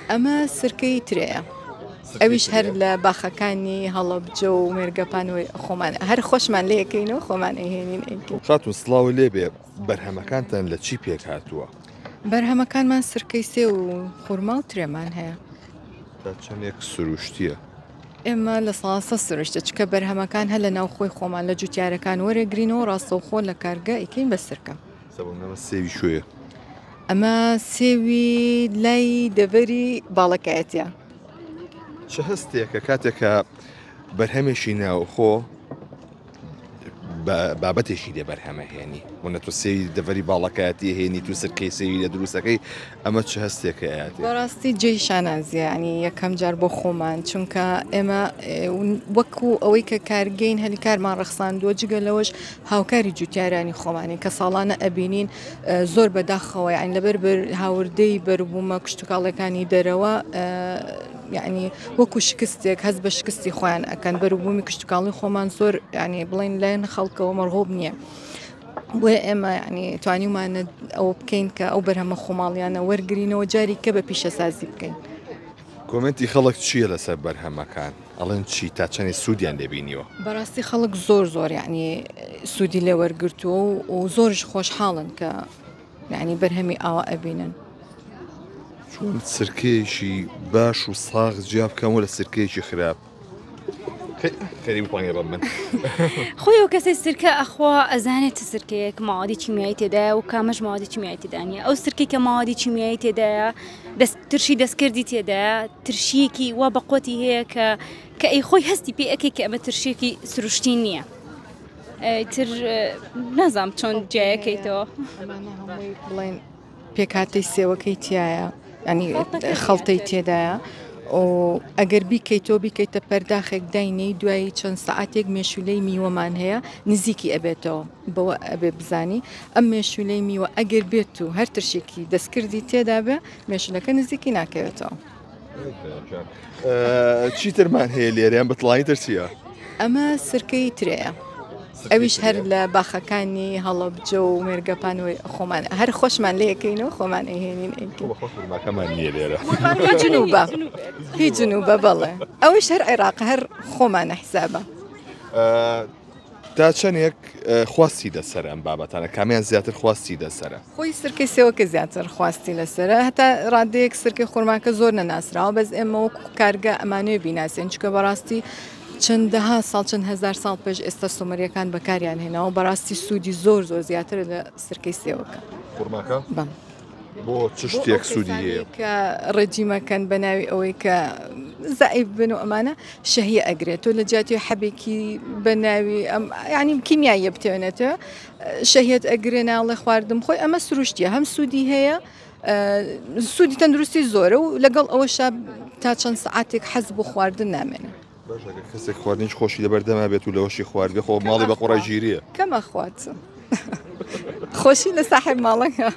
ئەمە سرکەی ترەیە ئەویش هەر لە باخەکانی هەڵەبجە و مێرگەپانەوەی خۆمان هەر خۆشمان لێ یەکەینەوە خۆمان ئەهێنین ئەیکەین. خاتون سڵاوی لێبێ بەرهەمەکانتان لە چی پێک هاتووە؟ بەرهەمەکانمان سرکەی سێ و خورما و ترێمان هەیە. تا چەندێک سروشتیە؟ ئێمە لە ساسە سروشتە چکە بەرهەمەکان هە لە ناوخۆی خۆمان لە جوتیارەکان وەرەگرینەوە ڕاستەوخۆ لە کارگە ئیکەین بە سرکە. سەبوونەوە سێوی شوێ. ئەمە سێوی لای دەڤەری باڵەکایەتە. چه هەستێکە کاتێکە بەرهەمێکی ناوخۆ بابەتێکی لێ بەرهەمە هێنی وەنە تۆ سێوی دەڤەری باڵەکایەتی هێنی تو سرکەی سێوی لە دروستەکەی ئەمە چه هەستێکە ئاەتی؟ بەڕاستی جێیشانازیە ینی یەکەم جار بۆ خۆمان چونکە ئێمە وەکو ئەوەی کە کارگەین هەلی کارمان ڕەخساندووە جگە لەوەش هاوکاری جوتیارانی خۆمانی کە ساڵانە ئەبینین زۆر بەداخەوە یان لەبەر هاوردەی بەربوومە کشتتوکاڵەکانی دەرەوە یعنی وەکو شکستێک هەست بە شکستی خۆیان ئەکەن بەروبوومی کشتتوکاڵی خۆمان زۆر ینی بڵین لایەن خەڵکەوە مەرغوب نییە. بۆ ئێمە ینی توانیمانە ئەوە بکەین کە ئەو بەرهەمە خۆماڵیانە وەرگرینەوە جاری کە بە پیشەسازی بکەین. کۆمنتی خەڵک چییە لەسەر بەرهەمەکان؟ ئەڵێن چی تا چەندی سوودیان لێبینیوە؟ بەڕاستی خەڵک زۆر ینی سوودی لێ وەرگرتووە و زۆرش خۆشحاڵن کە یعنی بەرهەمی ئاوا ئەبینن. چۆن سرکەیەکی باش و ساغ جیا بکەمەوە لە سرکەیەکی خراپ؟ خەری بپڵێ بە من خۆی ئەو کەسێک سرکە ئەخوا ئەزانێت سرکەیەک ماوەدی چیمیایی تێدایە و کامەش ماوەدی چیمیایی تێدانە ئەو سرکەی کە ماوەدی چیمیایی تێدایە ترشی دەستکردی تێدایە ترشیەکی وا بەقۆتی هەیە کە ئەی خۆی هەستی پێ ئەەکەی کە ئەمە ترشێکی سروشتی نییە. تر نازام چۆن جایەکەیتەوە بڵێن پێکاتەی سێوەکەی تایە ینی خەڵتەی تێدایە و ئەگەر بیکەیتەوە بیکەیتە پەرداخێک داینەی دوایی چەند سەعاتێک مێشولەی میوەمان هەیە نزیکی ئەبێتەوە بەوە ئەبێ بزانی ئەم مێشولەی میوە ئەگەر بێت و هەر ترشێکی دەستکردی تێدا بێ مێشولەکە نزیکی ناکەوێتەوە. چیترمان هەیە لێرەیان بەتڵانی ترسیە؟ ئەمە سرکەی ترەیە ئەویش هەر لە باخەکانی هەڵەبجە و مێرگەپانەوەی خۆمان هەر خۆشمان لێ یەکەینەوە خۆمان ئەهێنین ئەیکەمان نییە لێرە جنوبە هیچ جنوبە بەڵێ ئەوش هەر عێراق هەر خۆمانە حسابە. تا چەندێک خواستی لەسەر ئەم بابەتانە کامیان زیاتر خواستی لەسرە؟ خۆی سرکەی سێوەکە زیاتر خواستی لەسرە هەتا ڕادەیەک سرکەی خورماکە زۆر نەناسراوە بەس ئێمە وەکو کارگە ئەمانوێ بیناسیێن چکە بەڕاستی چەندەها ساڵ چەند هزار ساڵ پێش ئێستا سۆمەریەکان بەکاریان هێناوە بەڕاستی سوودی زۆر زیاتر لە سرکەی سێوەکە. خورماکە؟ بۆ چ شتێک سوودی هەیە؟ کە ڕێجیمەکەن بە ناوی ئەوەی کە زائیف بن و ئەمانە شەهیە ئەگرێت و لە جاتی حەبێکی بە ناوی ینی کیمیاییە بتێنێتەوە شەهیت ئەگرێ ناڵێ خواردم خۆی ئەمە سروشتیە هەم سوودی هەیە سوودی تەندروستی زۆرە و لەگەڵ ئەوەشە تا چەند سەعاتێک حەز بۆ خواردن نامێنێ. کەسێک خواردنیش خۆشی لەبەردەما بێت و لەوەشی خواردگە خۆ ماڵی بە قوڕای ژیریە کەمە خواتە خۆشی لە ساحب ماڵەکە.